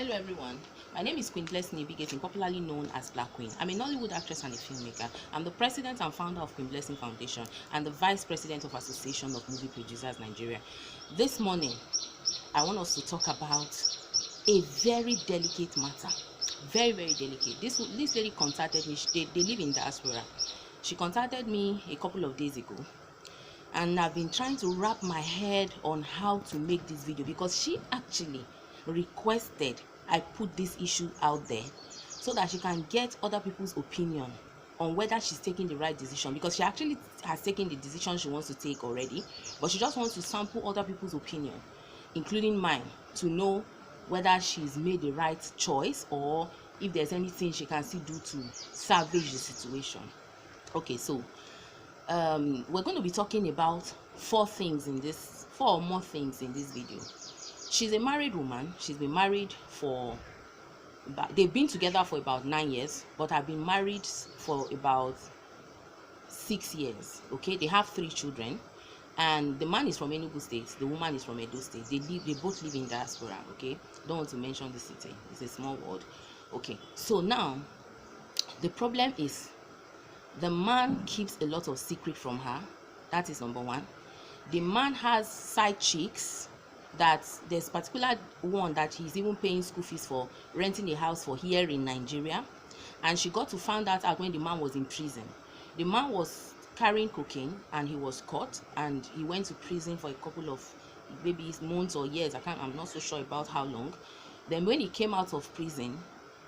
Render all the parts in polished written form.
Hello everyone, my name is Queen Bless Nibigating, popularly known as Black Queen. I'm a Nollywood actress and a filmmaker. I'm the president and founder of Queen Blessing Foundation and the vice president of Association of Movie Producers Nigeria. This morning, I want us to talk about a very delicate matter. Very delicate. This lady contacted me. They live in diaspora. She contacted me a couple of days ago, and I've been trying to wrap my head on how to make this video because she actually requested I put this issue out there so that she can get other people's opinion on whether she's taking the right decision, because she actually has taken the decision she wants to take already, but she just wants to sample other people's opinion, including mine, to know whether she's made the right choice or if there's anything she can still do to salvage the situation. Okay, so we're going to be talking about four or more things in this video. She's a married woman. She's been married they've been together for about 9 years, but have been married for about 6 years. Okay, they have 3 children, and the man is from Enugu State, the woman is from Edo State. They both live in diaspora. Okay, don't want to mention the city, it's a small world. Okay, so now the problem is the man keeps a lot of secret from her. That is number one. The man has side chicks, that there's particular one that he's even paying school fees for, renting a house for here in Nigeria, and she got to find that out when the man was in prison. The man was carrying cocaine and he was caught, and he went to prison for a couple of maybe months or years. I'm not so sure about how long. Then when he came out of prison,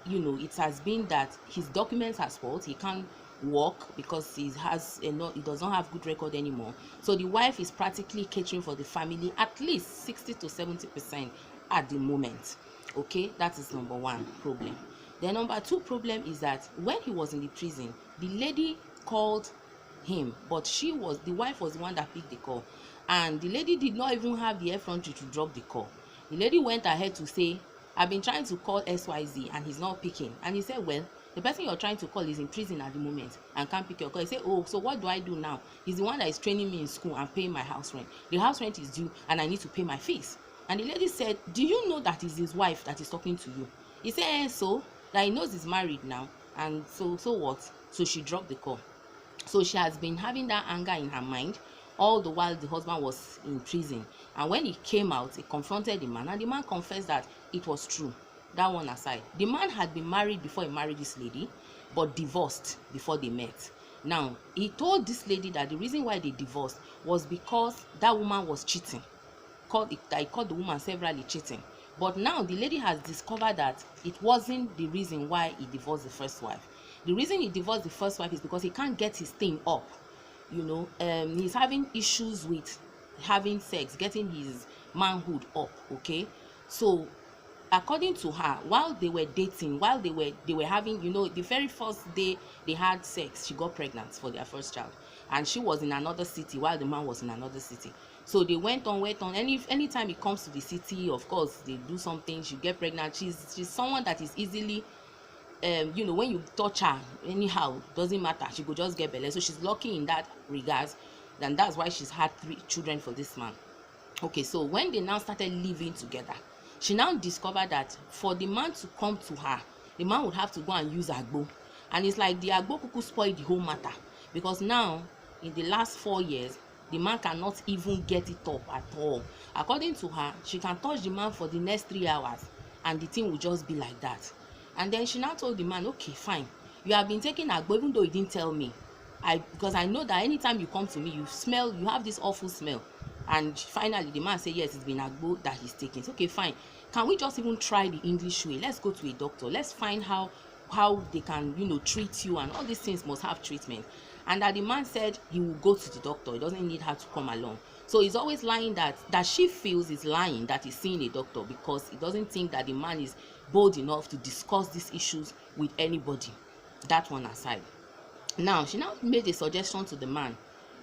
it has been that his documents are spoiled. He can't work because he does not have good record anymore. So the wife is practically catering for the family, at least 60 to 70% at the moment. Okay, that is number one problem. The number two problem is that when he was in the prison, the lady called him, but the wife was the one that picked the call, and the lady did not even have the effrontery to drop the call. The lady went ahead to say, I've been trying to call XYZ and he's not picking. And he said, well, the person you're trying to call is in prison at the moment and can't pick your call. He said, oh, so what do I do now? He's the one that is training me in school and paying my house rent. The house rent is due and I need to pay my fees. And the lady said, do you know that is his wife that is talking to you? He said, so that he knows he's married now. And so what? So she dropped the call. So she has been having that anger in her mind all the while the husband was in prison. And when he came out, he confronted the man, and the man confessed that it was true. That one aside, the man had been married before he married this lady, but divorced before they met. Now, he told this lady that the reason why they divorced was because that woman was cheating. He called the woman severally cheating. But now the lady has discovered that it wasn't the reason why he divorced the first wife. The reason he divorced the first wife is because he can't get his thing up. He's having issues with having sex, getting his manhood up. Okay, so according to her, while they were dating, while they were having, the very first day they had sex, she got pregnant for their first child, and she was in another city while the man was in another city. So they went on. Anytime he comes to the city, of course they do something, she get pregnant. She's someone that is easily when you touch her anyhow, doesn't matter, she could just get belly. So she's lucky in that regards, and that's why she's had 3 children for this man. Okay, so when they now started living together, she now discovered that for the man to come to her, the man would have to go and use agbo. And it's like the agbo cuckoo spoiled the whole matter, because now in the last 4 years the man cannot even get it up at all. According to her, she can touch the man for the next 3 hours and the thing will just be like that. And then she now told the man, okay, fine, you have been taking agbo even though you didn't tell me, because I know that anytime you come to me, you have this awful smell. And finally the man said, yes, it's been agbo that he's taking. So, okay, fine, can we just even try the English way? Let's go to a doctor, let's find how they can treat you, and all these things must have treatment. And that the man said he will go to the doctor, he doesn't need her to come along. So he's always lying, that she feels is lying, that he's seeing a doctor, because he doesn't think that the man is bold enough to discuss these issues with anybody. That one aside, now she now made a suggestion to the man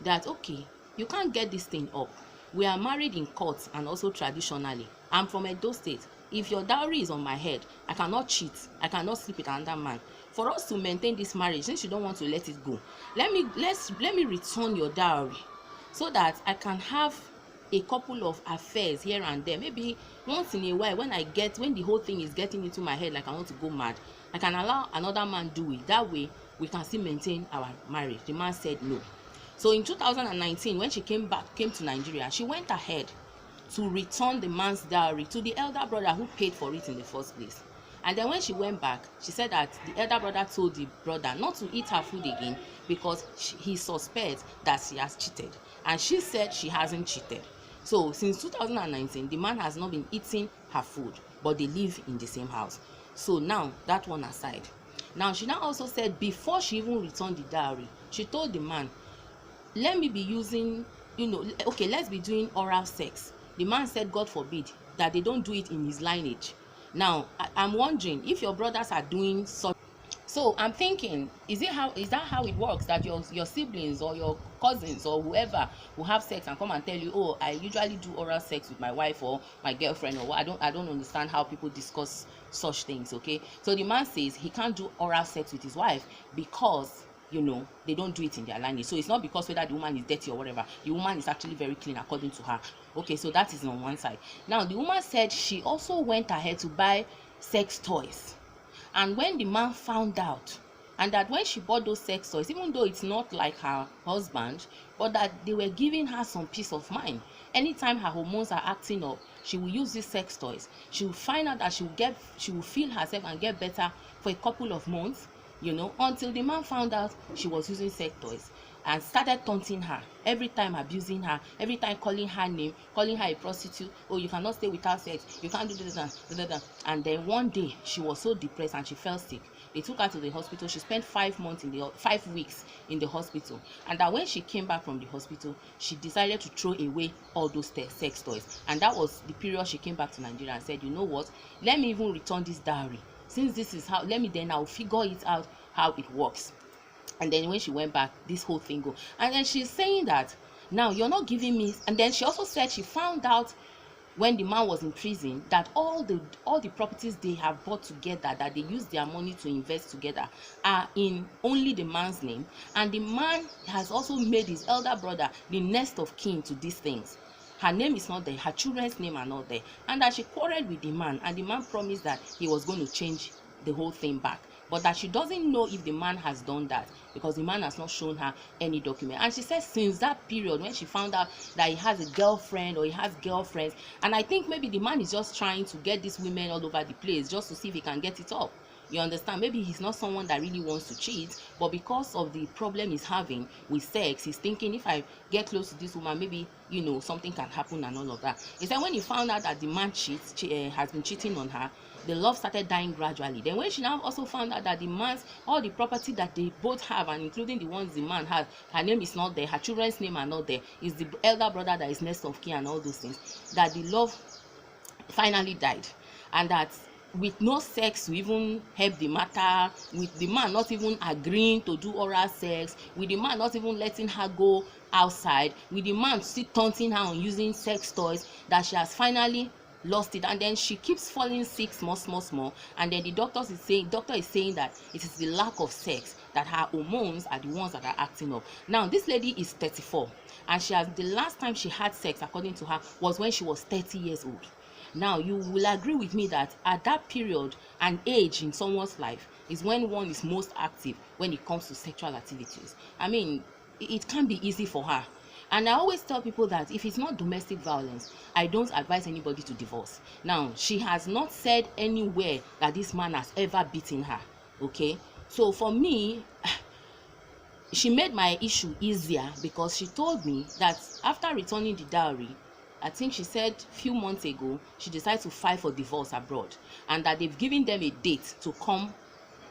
that, okay, you can't get this thing up. We are married in court and also traditionally. I'm from Edo State. If your dowry is on my head, I cannot cheat, I cannot sleep with another man. For us to maintain this marriage, since you don't want to let it go, let me return your dowry so that I can have a couple of affairs here and there. Maybe once in a while, when the whole thing is getting into my head, like I want to go mad, I can allow another man do it. That way we can still maintain our marriage. The man said no. So in 2019, when she came to Nigeria, she went ahead to return the man's dowry to the elder brother who paid for it in the first place. And then when she went back, she said that the elder brother told the brother not to eat her food again because he suspects that she has cheated. And she said she hasn't cheated. So since 2019, the man has not been eating her food, but they live in the same house. So now, that one aside. Now, she now also said before she even returned the dowry, she told the man, let me be using, okay, let's be doing oral sex. The man said, God forbid, that they don't do it in his lineage. Now, I'm wondering if your brothers are doing such. So I'm thinking, is that how it works, that your siblings or your cousins or whoever will have sex and come and tell you, oh, I usually do oral sex with my wife or my girlfriend, or I don't understand how people discuss such things. Okay, so the man says he can't do oral sex with his wife because they don't do it in their lineage. So it's not because whether the woman is dirty or whatever. The woman is actually very clean according to her. Okay, so that is on one side. Now the woman said she also went ahead to buy sex toys, and when the man found out, and that when she bought those sex toys, even though it's not like her husband, but that they were giving her some peace of mind. Anytime her hormones are acting up, she will use these sex toys. She will find out that she will feel herself and get better for a couple of months, until the man found out she was using sex toys and started taunting her, every time abusing her, every time calling her name, calling her a prostitute. Oh, you cannot stay without sex, you can't do this and then one day she was so depressed and she fell sick. They took her to the hospital. She spent 5 weeks in the hospital, and that when she came back from the hospital, she decided to throw away all those sex toys. And that was the period she came back to Nigeria and said, you know what, let me even return this dowry. Since this is how, I'll figure it out how it works. And then when she went back, this whole thing go. And then she's saying that now you're not giving me. And then she also said she found out when the man was in prison that all the properties they have bought together, that they use their money to invest together, are in only the man's name. And the man has also made his elder brother the next of kin to these things. Her name is not there, her children's name are not there. And that she quarreled with the man, and the man promised that he was going to change the whole thing back. But that she doesn't know if the man has done that because the man has not shown her any document. And she says since that period, when she found out that he has a girlfriend or he has girlfriends, and I think maybe the man is just trying to get these women all over the place just to see if he can get it up. You understand? Maybe he's not someone that really wants to cheat, but because of the problem he's having with sex, he's thinking, if I get close to this woman, maybe something can happen and all of that. He said when he found out that the man has been cheating on her, the love started dying gradually. Then when she now also found out that all the property that they both have, and including the ones the man has, her name is not there, her children's name are not there, is the elder brother that is next of kin and all those things, that the love finally died. And that with no sex to even help the matter, with the man not even agreeing to do oral sex, with the man not even letting her go outside, with the man still taunting her on using sex toys, that she has finally lost it. And then she keeps falling sick small, and then the doctor is saying that it is the lack of sex, that her hormones are the ones that are acting up. Now this lady is 34, and the last time she had sex, according to her, was when she was 30 years old. Now you will agree with me that at that period and age in someone's life is when one is most active when it comes to sexual activities. I mean, it can be easy for her. And I always tell people that if it's not domestic violence, I don't advise anybody to divorce. Now, she has not said anywhere that this man has ever beaten her. Okay? So for me, she made my issue easier because she told me that after returning the dowry, I think she said a few months ago, she decided to file for divorce abroad, and that they've given them a date to come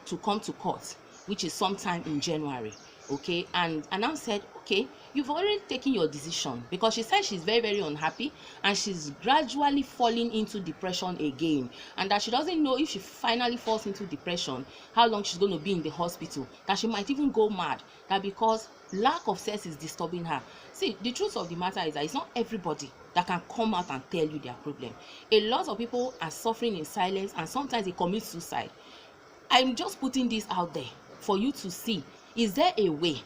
to court, which is sometime in January. Okay, and I said, okay, you've already taken your decision, because she said she's very, very unhappy and she's gradually falling into depression again, and that she doesn't know if she finally falls into depression how long she's going to be in the hospital, that she might even go mad, that because lack of sex is disturbing her. See, the truth of the matter is that it's not everybody that can come out and tell you their problem. A lot of people are suffering in silence, and sometimes they commit suicide. I'm just putting this out there for you to see, is there a way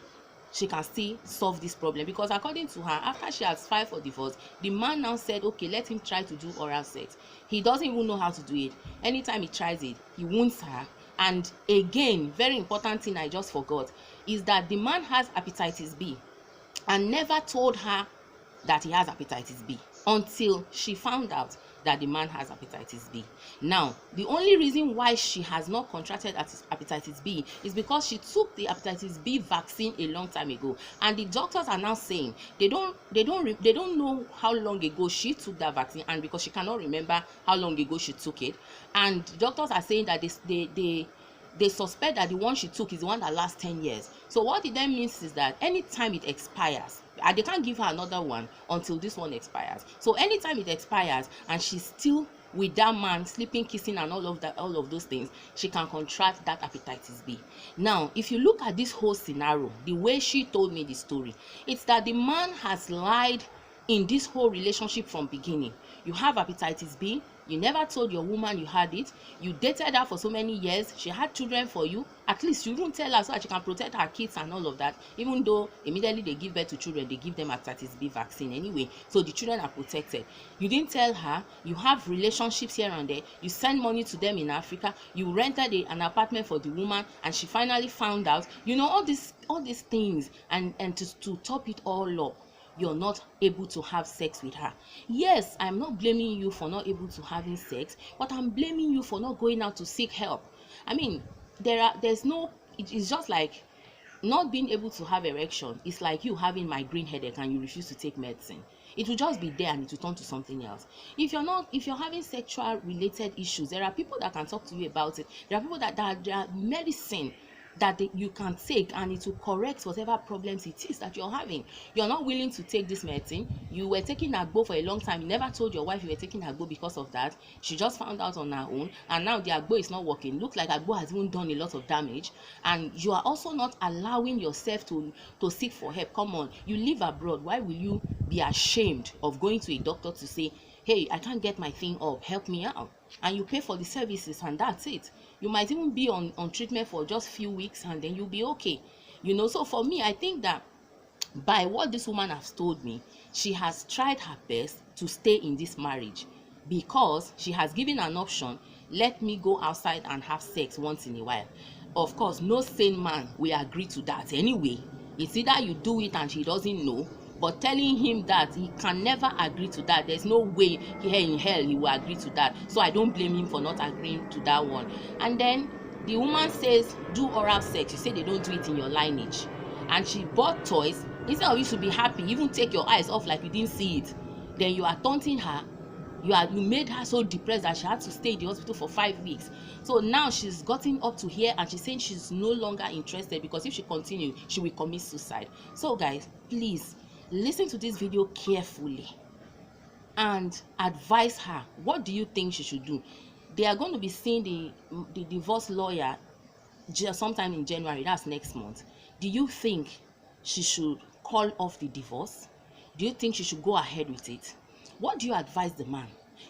she can still solve this problem, because according to her, after she has filed for divorce, the man now said, okay, let him try to do oral sex. He doesn't even know how to do it. Anytime he tries it, he wounds her. And again, very important thing I just forgot is that the man has hepatitis B and never told her that he has hepatitis B until she found out that the man has hepatitis B. Now, the only reason why she has not contracted hepatitis B is because she took the hepatitis B vaccine a long time ago, and the doctors are now saying they don't know how long ago she took that vaccine, and because she cannot remember how long ago she took it, and the doctors are saying that they suspect that the one she took is the one that lasts 10 years. So what it then means is that anytime it expires, and they can't give her another one until this one expires. So anytime it expires and she's still with that man, sleeping, kissing, and all of those things, she can contract that hepatitis B. Now, if you look at this whole scenario, the way she told me the story, it's that the man has lied in this whole relationship from beginning. You have hepatitis B, you never told your woman you had it, you dated her for so many years, she had children for you, at least you don't tell her so that she can protect her kids and all of that, even though immediately they give birth to children, they give them hepatitis B vaccine anyway, so the children are protected. You didn't tell her, you have relationships here and there, you send money to them in Africa, you rented an apartment for the woman, and she finally found out, you know, all these things, and to top it all up, you're not able to have sex with her. Yes, I'm not blaming you for not able to having sex, but I'm blaming you for not going out to seek help. I mean, it's just like not being able to have erection. It's like you having migraine headache and you refuse to take medicine. It will just be there and it will turn to something else. If you're having sexual related issues, there are people that can talk to you about it. There are people that there are medicine that you can take, and it will correct whatever problems it is that you're having. You're not willing to take this medicine. You were taking agbo for a long time. You never told your wife you were taking agbo because of that. She just found out on her own, and now the agbo is not working. Looks like agbo has even done a lot of damage, and you are also not allowing yourself to seek for help. Come on, you live abroad. Why will you be ashamed of going to a doctor to say, hey, I can't get my thing up, help me out? And you pay for the services, and that's it. You might even be on treatment for just few weeks, and then you'll be okay. You know, so for me, I think that by what this woman has told me, she has tried her best to stay in this marriage, because she has given an option, let me go outside and have sex once in a while. Of course, no sane man will agree to that anyway. It's either you do it and she doesn't know, but telling him that he can never agree to that, there's no way here in hell he will agree to that. So I don't blame him for not agreeing to that one. And then the woman says, do oral sex. You say they don't do it in your lineage, and she bought toys. Instead of you should be happy, even take your eyes off like you didn't see it, then you are taunting her. You made her so depressed that she had to stay in the hospital for 5 weeks. So now she's gotten up to here and she's saying she's no longer interested, because if she continues, she will commit suicide. So guys, please listen to this video carefully and advise her. What do you think she should do? They are going to be seeing the divorce lawyer sometime in January. That's next month. Do you think she should call off the divorce? Do you think she should go ahead with it? What do you advise the man?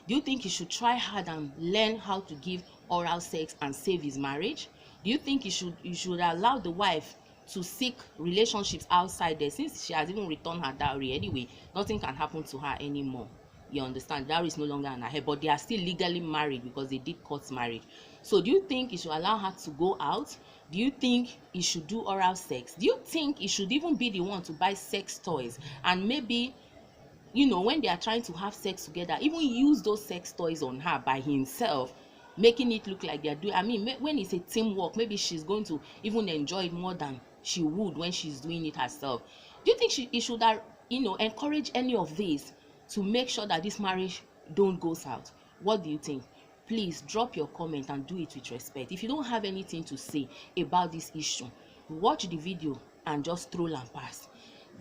Do you think he should try hard and learn how to give oral sex and save his marriage? Do you think he should allow the wife to seek relationships outside there, since she has even returned her dowry anyway? Nothing can happen to her anymore. You understand? Dowry is no longer on her head, but they are still legally married because they did court marriage. So do you think he should allow her to go out? Do you think he should do oral sex? Do you think he should even be the one to buy sex toys, and maybe, you know, when they are trying to have sex together, even use those sex toys on her by himself, making it look like they are doing, I mean, when it's a teamwork, maybe she's going to even enjoy it more than she would when she's doing it herself. Do you think he should, encourage any of this to make sure that this marriage don't go south? What do you think? Please drop your comment and do it with respect. If you don't have anything to say about this issue, watch the video and just stroll and pass.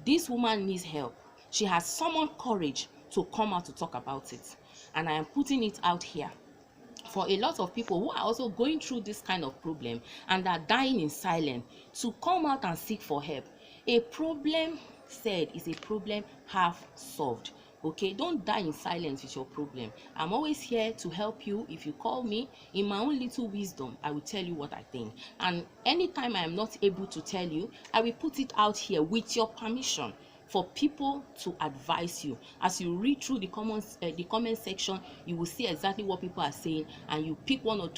This woman needs help. She has summoned courage to come out to talk about it, and I am putting it out here for a lot of people who are also going through this kind of problem and are dying in silence, to come out and seek for help. A problem said is a problem half solved. Okay, don't die in silence with your problem. I'm always here to help you. If you call me, in my own little wisdom, I will tell you what I think. And anytime I am not able to tell you, I will put it out here with your permission for people to advise you. As you read through the comment section, you will see exactly what people are saying, and you pick one or two